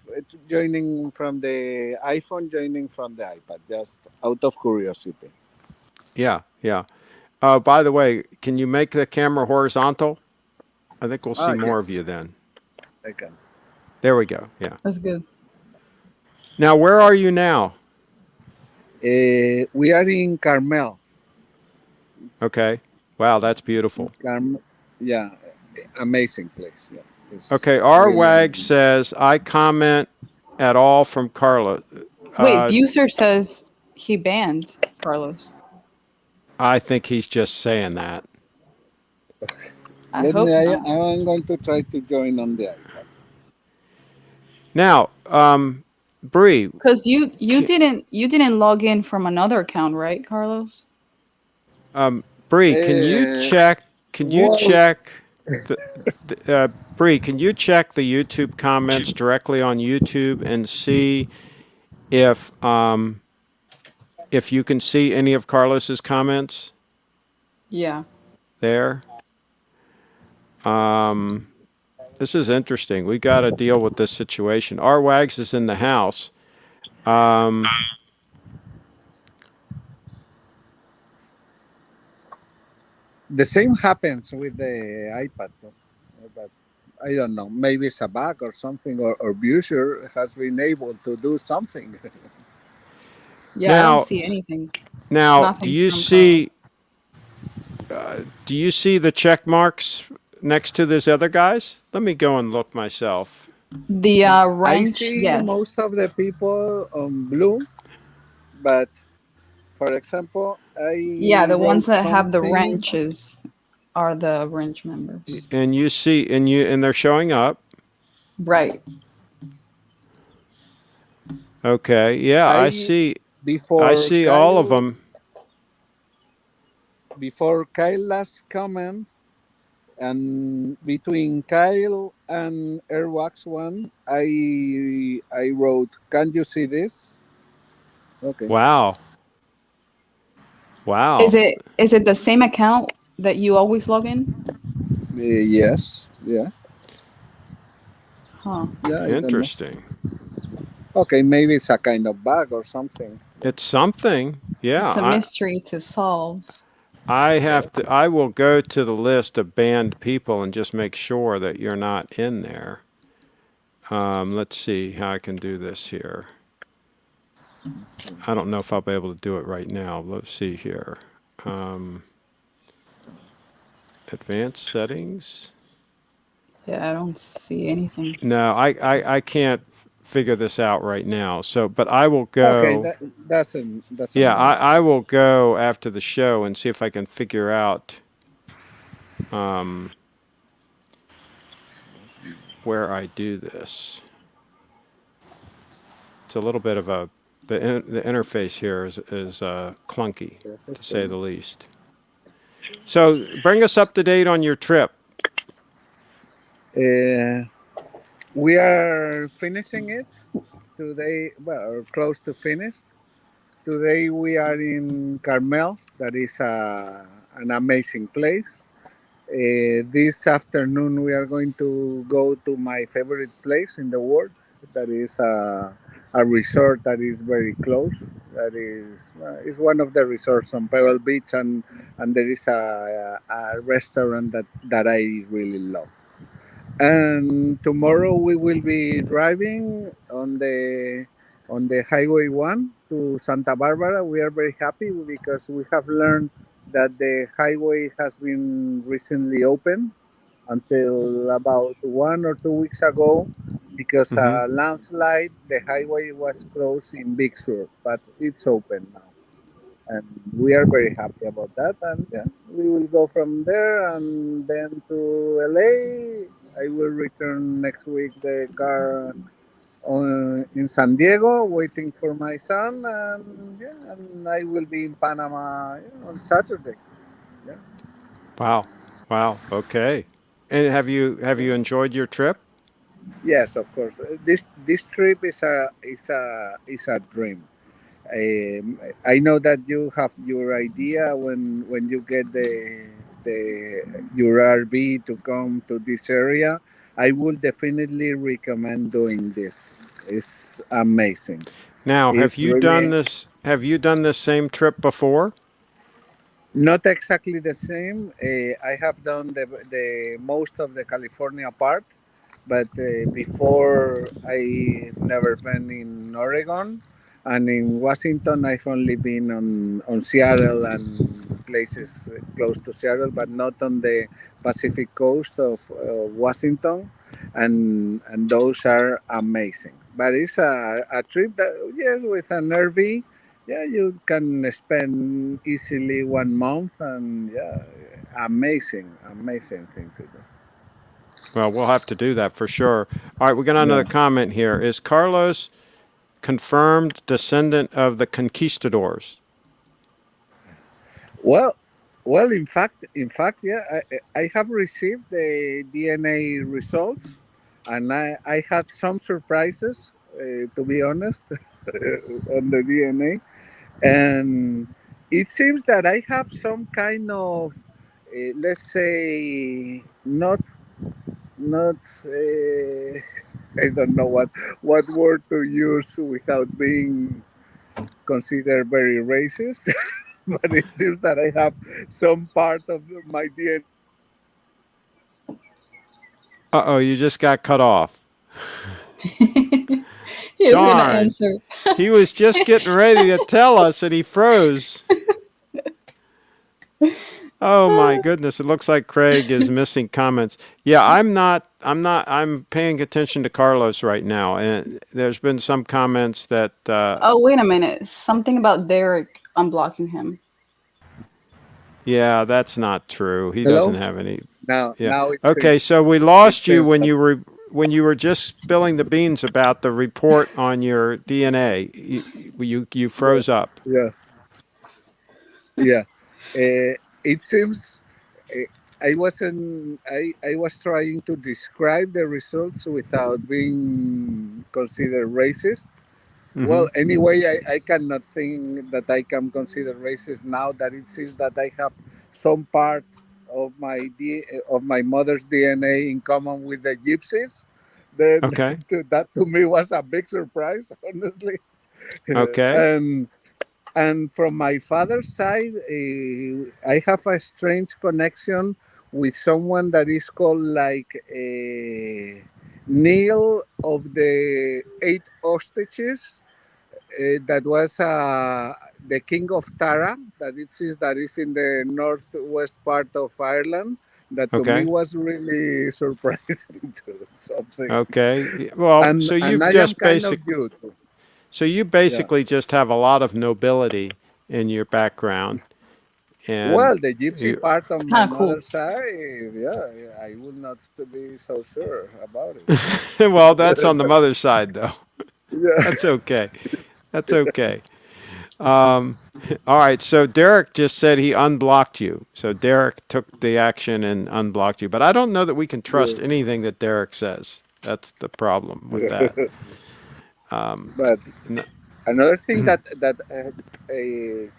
joining from the iPhone, joining from the iPad, just out of curiosity. Yeah, yeah. By the way, can you make the camera horizontal? I think we'll see Ah, more of yes, you then. I can. There we go. Yeah. That's good. Now, where are you now? We are in Carmel. Okay. Wow, that's beautiful. Yeah, amazing place. Yeah, Okay, it's R really Wag amazing. says, I comment at all from Carlos. Wait, Uh, Buser says he banned Carlos. I think he's just saying that. I Let me. hope not. I'm going to try to join on the iPad. Now, Bree, Cause you didn't log in from another account, right, Carlos? Bree, can you Uh, check? Can you well, check the, Bree? Can you check the YouTube comments directly on YouTube and see if if you can see any of Carlos's comments Yeah. there? This is interesting. We got to deal with this situation. R Wags is in the house. Um, the same happens with the iPad, though. But I don't know. Maybe it's a bug or something, or Buser has been able to do something. Yeah, I don't now, see anything. now, Nothing from Carlos. do you see the check marks next to these other guys? Let me go and look myself. The I wrench, see yes. most of the people on blue, but for example, Yeah, I the ones wrote that have the something. wrenches are the wrench members. And you see, and they're showing up. Right. Okay, yeah, I I see. I before see all of Kyle them. before Kyle last comment, and between Kyle and Airwax one, I wrote, "Can you see this?" Okay. Wow, Is wow, it the same account that you always log in? Yes. Yeah. Huh. Yeah. I don't know. interesting. Okay. Maybe it's a kind of bug or something. Yeah. It's something. Yeah, It's a mystery to solve. I will go to the list of banned people and just make sure that you're not in there. Let's see how I can do this here. I don't know if I'll be able to do it right now. Let's see here. Um, Advanced settings. Yeah, I don't see anything. No, I can't figure this out right now. So, but I will Okay, go. doesn't Yeah, matter. I will go after the show and see if I can figure out um, where I do this. It's a little bit of a the interface here is clunky to say the least. So bring us up to date on your trip. Uh, we are finishing it today. Well, or close to finished. Today we are in Carmel. That is an amazing place. This afternoon we are going to go to my favorite place in the world. That is a resort that is very close. That is one of the resorts on Pebble Beach, and there is a restaurant that I really love. And tomorrow we will be driving on the Highway 1 to Santa Barbara. We are very happy because we have learned that the highway has been recently opened until about 1 or 2 weeks ago because Hmm. a landslide. The highway was closed in Big Sur, but it's open now, and we are very happy about that. And yeah, we will go from there and then to LA. I will return next week the car in San Diego, waiting for my son, and yeah, and I will be in Panama, yeah, on Saturday. Yeah, Wow, wow. Okay. And have yeah. you enjoyed your trip? Yes, of course. This trip is a dream. I know that you have your idea when you get the your RV to come to this area. I would definitely recommend doing this. It's amazing. Now, It's really Have you done this same trip before? not exactly the same. I have done the most of the California part, but before I never been in Oregon, and in Washington I've only been on Seattle and places close to Seattle, but not on the Pacific coast of Washington, and those are amazing. But it's a trip that, yes, with an RV, yeah, you can spend easily 1 month, and yeah, amazing thing to do. Well, we'll have to do that for sure. All right, we got Yeah. another comment here. Is Carlos confirmed descendant of the conquistadors? Well, in fact, yeah, I have received the DNA results, and I had some surprises, to be honest, on the DNA, and it seems that I have some kind of, let's say, not I don't know what word to use without being considered very racist, but it seems that I have some part of my DNA. Uh-oh, you just got cut off. He was gonna Darn. answer. He was just getting ready to tell us and he froze. Oh my goodness, it looks like Craig is missing comments. Yeah, I'm paying attention to Carlos right now and there's been some comments that Oh, wait a minute. Something about Derek unblocking him. yeah, that's not true. He doesn't Hello. have any. Yeah. Now Okay, so we it lost you seems that, when you were just spilling the beans about the report on your DNA. You yeah, froze up. yeah, yeah. It seems uh, I was trying to describe the results without being considered racist. Hmm. Well, anyway, I cannot think that I can consider racist now that it seems that I have some part of my mother's DNA in common with the gypsies. Then Okay. that to me was a big surprise, honestly. Okay. and And from my father's side, I have a strange connection with someone that is called like Neil of the Eight Hostages. That was the King of Tara, that is in the northwest part of Ireland. That to me Okay. was really surprising to something. Okay. Well, so you And I am just kind of basic you too. so you Yeah. basically just have a lot of nobility in your background, and Well, the gypsy you, part on my Kind of cool. mother's side, yeah, yeah, I would not be so sure about it. well, that's on the mother's side though. Yeah. That's okay. That's okay. All right. So Derek just said he unblocked you. So Derek took the action and unblocked you. But I don't know that we can trust anything that Derek says. That's the problem with that. Yeah. But another thing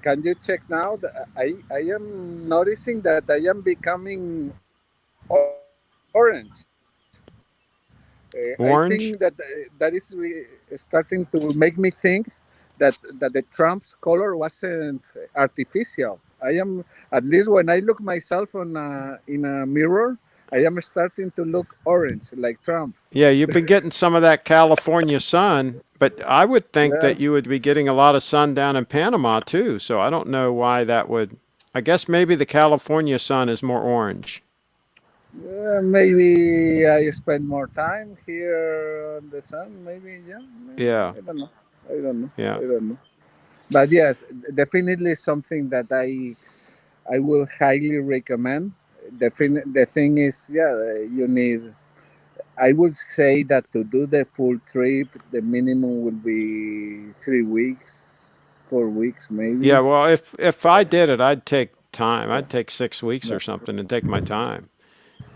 can you check now? I am noticing that I am becoming orange. I think that Orange? that is starting to make me think that the Trump's color wasn't artificial. I am, at least when I look myself in a mirror, I am starting to look orange like Trump. Yeah, you've been getting some of that California sun, but I would think Yeah. that you would be getting a lot of sun down in Panama too. So I don't know why that would. I guess maybe the California sun is more orange. Maybe I spend more time here on the sun. Maybe, yeah. Maybe Yeah, I don't know. I don't know. yeah. I don't know. But yes, definitely something that I will highly recommend. The thing is, yeah, you need. I would say that to do the full trip, the minimum will be 3 weeks, 4 weeks, Yeah, maybe. well, if I did it, I'd take time. Yeah. I'd take 6 weeks Yeah. or something and take my time.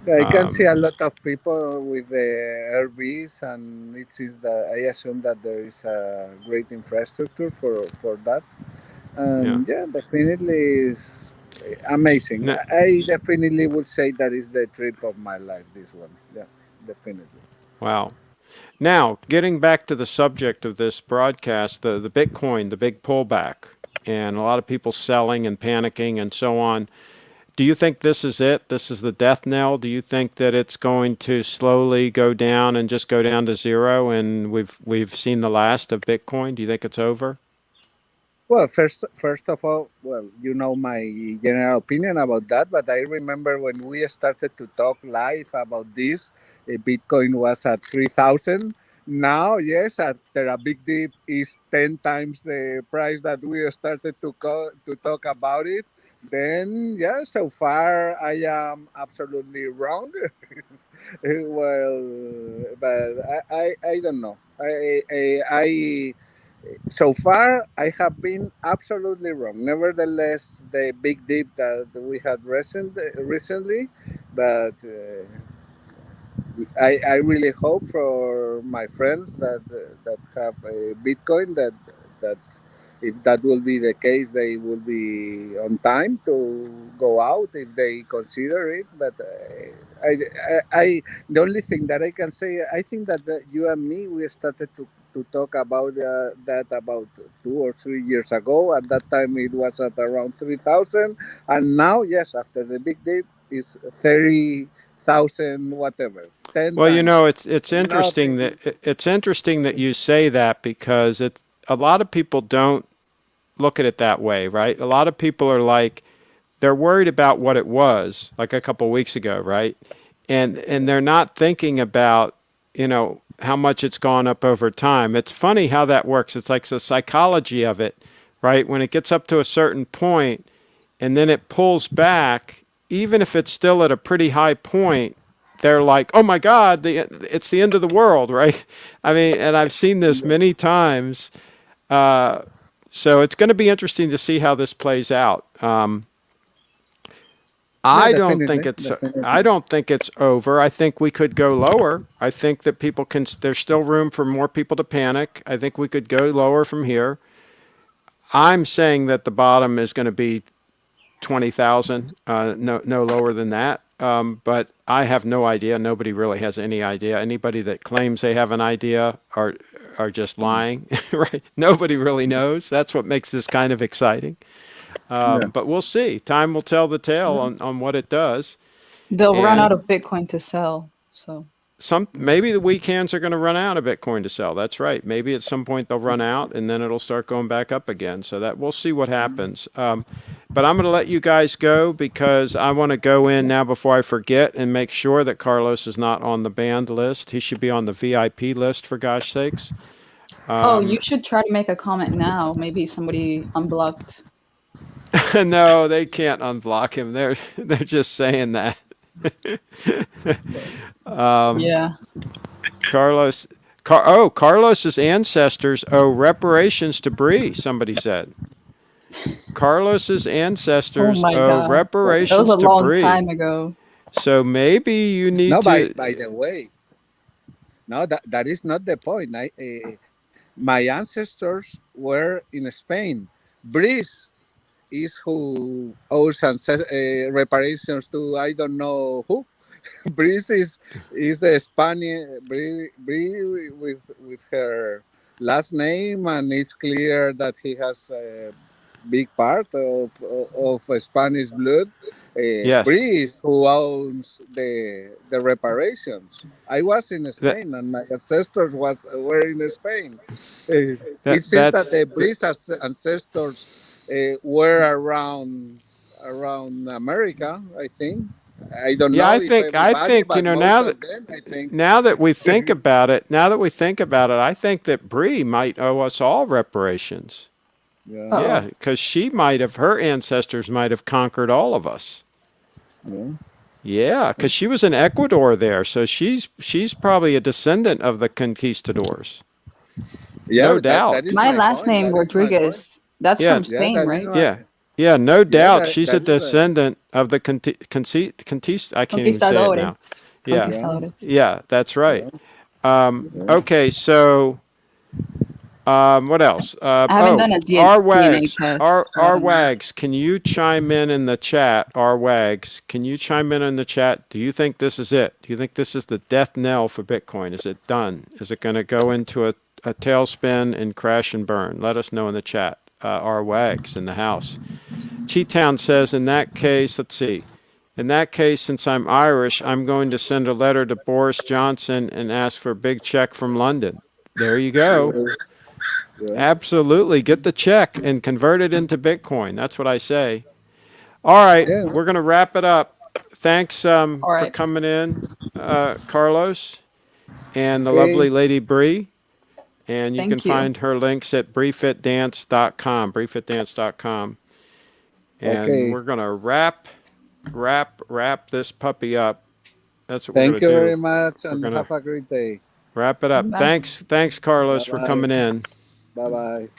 I can see Um, a lot of people with the RVs, and it seems that I assume that there is a great infrastructure for that. yeah. And yeah, definitely is amazing. N- I definitely would say that is the trip of my life. This one, yeah, definitely. wow. Now, getting back to the subject of this broadcast, the Bitcoin, the big pullback, and a lot of people selling and panicking and so on. Do you think this is it? This is the death knell? Do you think that it's going to slowly go down and just go down to zero and we've seen the last of Bitcoin? Do you think it's over? Well, first of all, well, you know my general opinion about that, but I remember when we started to talk live about this, Bitcoin was at 3,000. Now, yes, after a big dip, is 10 times the price that we started to talk about it. Then, yeah, so far I am absolutely wrong. Well, but I don't know. So far, I have been absolutely wrong. Nevertheless, the big dip that we had recently, but I really hope for my friends that have a Bitcoin that if that will be the case, they will be on time to go out if they consider it. But the only thing that I can say, I think that you and me, we started to talk about that about 2 or 3 years ago. At that time, it was at around 3,000, and now, yes, after the big dip, it's 30,000, whatever, ten Well, times. it's interesting that Nothing. you say that because it's a lot of people don't look at it that way, right? A lot of people are like they're worried about what it was like a couple of weeks ago, right? And they're not thinking about, how much it's gone up over time. It's funny how that works. It's like the psychology of it, right? When it gets up to a certain point and then it pulls back, even if it's still at a pretty high point, they're like, "Oh my God, it's the end of the world," right? I mean, and I've seen this many times. Uh, so it's going to be interesting to see how this plays out. Yeah, I don't think definitely, it's I definitely. don't think it's over. I think we could go lower. I think that people can there's still room for more people to panic. I think we could go lower from here. I'm saying that the bottom is going to be 20,000, no lower than that. but I have no idea. Nobody really has any idea. Anybody that claims they have an idea are just lying, right? Nobody really knows. That's what makes this kind of exciting. Yeah. But we'll see. Time will tell the tale on what it does. They'll run out And of Bitcoin to sell. So maybe the weekends are going to run out of Bitcoin to sell. That's right. Maybe at some point they'll run out and then it'll start going back up again. So that we'll see what happens. But I'm going to let you guys go because I want to go in now before I forget and make sure that Carlos is not on the banned list. He should be on the VIP list for gosh sakes. oh, you should try to make a comment now. Maybe somebody unblocked. No, they can't unblock him. They're just saying that. Yeah. Carlos's ancestors owe reparations to Bree, somebody said. Carlos's Oh ancestors my owe God. That was reparations a to long Bree. time ago. So maybe you need No, to. by the way, no, that is not the point. My ancestors were in Spain. Breeze is who owes reparations to I don't know who. Breeze is the Spanish Bree with her last name, and it's clear that he has a big part of Spanish blood. Yes. Bree is who owns the reparations. I was in That, Spain, and my ancestors were in Spain. It seems that that's the Breeze ancestors were around America, I think. I don't yeah. know if I everybody, think but most of them, I think. now that we think about it, I think that Bree might owe us all reparations. Yeah, Yeah, Uh-oh. because her ancestors might have conquered all of us. yeah, Yeah, because she was in Ecuador there, so she's probably a descendant of the conquistadors, yeah. no doubt. That is My my last point. name, That is my point. Rodriguez. That's Yeah, from Yeah, Spain, that is right? my. yeah, yeah, no Yeah, doubt. She's a that is my. descendant of the I can't even say it Conquistadores. now. Yeah, Yeah, Conquistadores. yeah, that's right. yeah, yeah. Okay, so what else? I haven't done a R DNA Wags, test, so I R don't know. Wags, can you chime in the chat? R Wags, can you chime in the chat? Do you think this is it? Do you think this is the death knell for Bitcoin? Is it done? Is it going to go into a tailspin and crash and burn? Let us know in the chat. R Wags in the house. Cheetown says, in that case, let's see. In that case, since I'm Irish, I'm going to send a letter to Boris Johnson and ask for a big check from London. There you go. Yeah. Absolutely. Get the check and convert it into Bitcoin. That's what I say. All right. Yeah. We're going to wrap it up. Thanks All for right. coming in, Carlos, and the Okay. lovely Lady Bree. And you can Thank you. find her links at briefitdance.com, briefitdance.com. And Okay. we're going to wrap this puppy up. That's what we're Thank going you to very do. much, We're and going to have a great day. wrap it up. Bye. Thanks, Carlos, Bye for bye. coming in. Bye bye.